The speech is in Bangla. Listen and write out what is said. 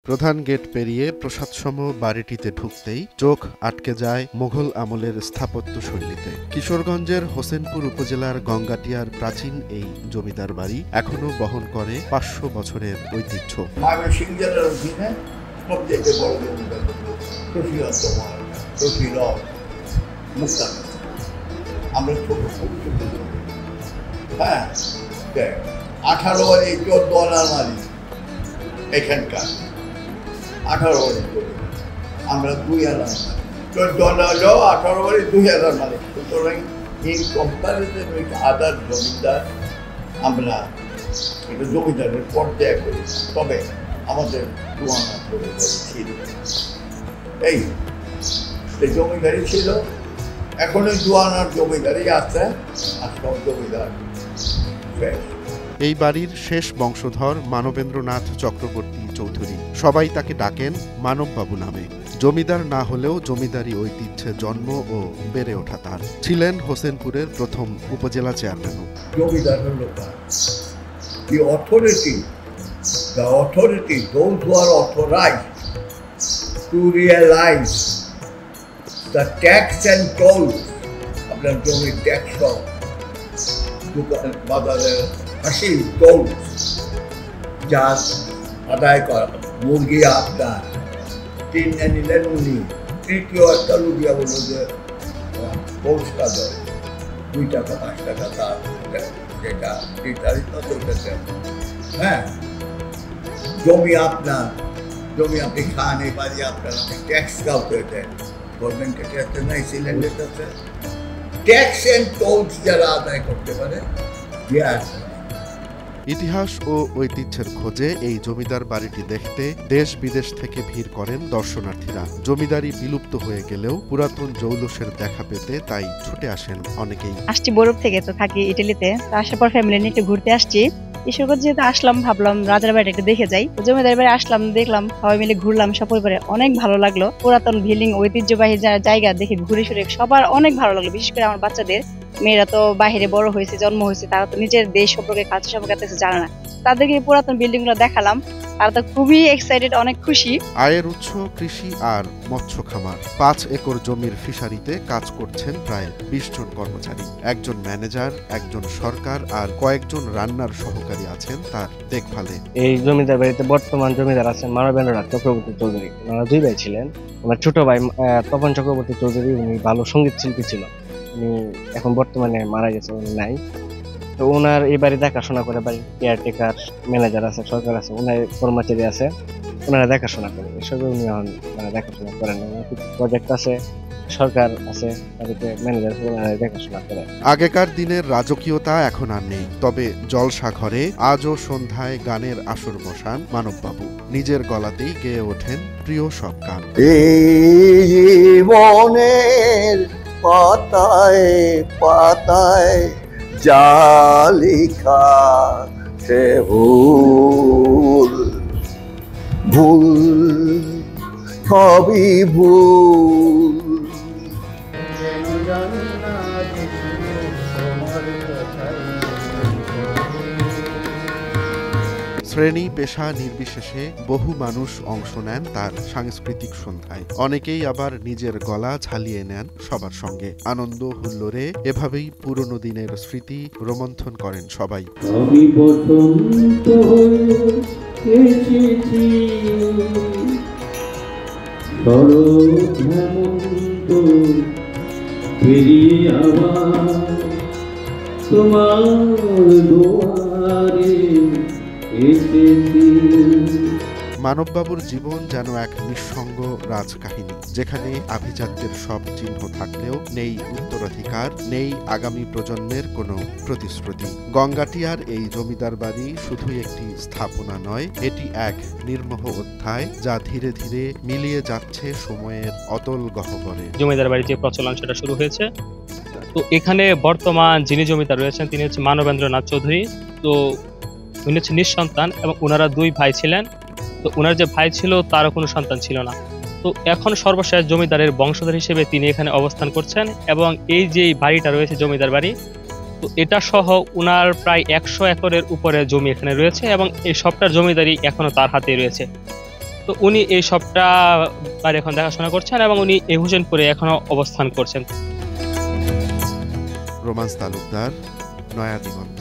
প্রধান গেট পেরিয়ে প্রসাদসম বাড়িটিতে ঢুকতেই চোখ আটকে যায় মোগল আমলের স্থাপত্য শৈলীতে। কিশোরগঞ্জের হোসেনপুর উপজেলার গঙ্গাটিয়ার প্রাচীন এই জমিদার বাড়ি এখনো বহন করে ৫০০ বছরের ঐতিহ্য। আমরা ছোট হ্যাঁ 18 বারে 14 আনার মালিক এখানকার 18 বারে আমরা 2 আনার মালিক 14 আনা হলো 18 বারে 2 আনার মালিক। সুতরাং ইন কম্পারিজন উইথ আদার জমিদার আমরা এটা জমিদারের পর্যায়ে করি, তবে আমাদের 2 আনা ছিল। এই জমিদারি ছিল, এখন ওই 2 আনার জমিদারি আছে, আর সব জমিদার এই বাড়ির শেষ বংশধর মানবেন্দ্রনাথ চক্রবর্তী চৌধুরী। সবাই তাকে ডাকেন মানববাবু নামে। জমিদার না হলেও জমিদারি ঐতিহ্যে জন্ম ও বেড়ে ওঠা তার। ছিলেন হোসেনপুরের প্রথম উপজেলা চেয়ারম্যানও। জমিদার হল the authority, those who are authorized to realize the tax and tolls, আপনার জমির ট্যাক্স, দোকান বাজারের হাসিল টোল যা আদায় করা, মুরগি আপনার 3 নিলেন উনি, তৃতীয় একটা লুকিয়া বলল যে পৌঁছটা দেয় 2 টাকা 5 টাকা তার যেটা নির্ধারিত করতেছে। হ্যাঁ, জমি আপনার, জমি আপনি খান, এই বাড়ি আপনার, আপনি ট্যাক্স কাউকে দেন, গভর্নমেন্টের ট্যাক্স নাই, সিলেন্ডার আছে, ট্যাক্স এন্ড টোলস যারা আদায় করতে পারে। ইতিহাস ও ঐতিহ্যের খোঁজে এই জমিদার বাড়িটি দেখতে দেশ বিদেশ থেকে ভিড় করেন দর্শনার্থীরা। জমিদারি বিলুপ্ত হয়ে গেলেও পুরাতন জৌলুসের দেখা পেতে তাই ছুটে আসেন অনেকেই। আসছি বরফ থেকে, তো থাকি ইটালিতে, তো আসার পর ফ্যামিলি নিয়ে একটু ঘুরতে আসছি। কিশোরগঞ্জ যেহেতু আসলাম, ভাবলাম রাজার বাড়ি একটু দেখে যাই। জমিদার বাড়ি আসলাম, দেখলাম, সবাই মিলে ঘুরলাম সব পরিবারে, অনেক ভালো লাগলো। পুরাতন বিল্ডিং, ঐতিহ্যবাহী জায়গা দেখে ঘুরে ফিরে সবার অনেক ভালো লাগলো। বিশেষ করে আমার বাচ্চাদের, মেয়েরা তো বাহিরে বড় হয়েছে, জন্ম হয়েছে, তারা তো নিজের দেশ সম্পর্কে, কালচার সম্পর্কে কিছু জানে না। তাদেরকে পুরাতন বিল্ডিং গুলো দেখালাম, তারা তো খুবই এক্সাইটেড, অনেক খুশি। আয়ের উৎস কৃষি আর মৎস্য খামার। 5 একর জমির ফিশারিতে কাজ করছেন প্রায় 20 জন কর্মচারী। একজন ম্যানেজার, একজন সরকার আর কয়েকজন রান্নার সহকারী আছেন তার দেখভালে। এই জমিদার বাড়িতে বর্তমান জমিদার আছেন মানবেন্দ্রনাথ চক্রবর্তী চৌধুরী। ওনারা 2 ভাই ছিলেন। আমার ছোট ভাই তপন চক্রবর্তী চৌধুরী, উনি ভালো সঙ্গীত শিল্পী ছিল, উনি এখন বর্তমানে মারা গেছে, উনি নাই। তো ওনার এই বাড়ি দেখাশোনা করে, বাড়ির কেয়ারটেকার, ম্যানেজার আছে, সরকার আছে, ওনার কর্মচারী আছে, ওনারা দেখাশোনা করে। এসবে উনি এখন দেখাশোনা করেন না, প্রজেক্ট আছে, সরকার আছে, বাড়িতে ম্যানেজার দেখাশোনা করে। আগেকার দিনের রাজকীয়তা এখন আর নেই, তবে জলসা ঘরে আজও সন্ধ্যায় গানের আসর বসান মানববাবু। নিজের গলাতেই গেয়ে ওঠেন প্রিয় সব গান। মনের পাতায় পাতায় যা লেখা সে ভুল, ভুল সবই ভুল। শ্রেণী পেশা নির্বিশেষে বহু মানুষ অংশ নেন তার সাংস্কৃতিক সন্ধ্যায়। অনেকেই আবার নিজের গলা ঝালিয়ে নেন সবার সঙ্গে। আনন্দ হুল্লোড়ে এভাবেই পুরনো দিনের স্মৃতি রোমন্থন করেন সবাই। আমি বসন্ত এসেছি, শরৎ হেমন্ত ফিরিয়ে আবার তোমার দুয়ারে এসেছি। মানববাবুর জীবন যেন এক নিঃসঙ্গ রাজকাহিনী, যেখানে আভিজাত্যের সব চিহ্ন থাকলেও নেই উত্তরাধিকার, নেই আগামী প্রজন্মের কোনো প্রতিশ্রুতি। গঙ্গাটিয়ার এই জমিদার বাড়ি শুধুই একটি স্থাপনা নয়, এটি এক নির্মোহ অধ্যায়, যা ধীরে ধীরে মিলিয়ে যাচ্ছে সময়ের অতল গহ্বরে। জমিদার বাড়িতে প্রচলন সেটা শুরু হয়েছে। তো এখানে বর্তমান যিনি জমিদার রয়েছেন তিনি হচ্ছে মানবেন্দ্রনাথ চৌধুরী। তো উনি হচ্ছে নিঃসন্তান এবং ওনারা 2 ভাই ছিলেন। তো ওনার যে ভাই ছিল তারও কোনো সন্তান ছিল না। তো এখন সর্বশেষ জমিদারের বংশধর হিসেবে তিনি এখানে অবস্থান করছেন। এবং এই যে বাড়িটা রয়েছে জমিদার বাড়ি, তো এটা সহ ওনার প্রায় 100 একরের উপরে জমি এখানে রয়েছে এবং এই সবটার জমিদারি এখনো তার হাতে রয়েছে। তো উনি এই সবটা বাড়ি এখন দেখাশোনা করছেন এবং উনি এই হোসেনপুরে এখনো অবস্থান করছেন। রোমান্স তালুকদার, নয়া দিগন্ত।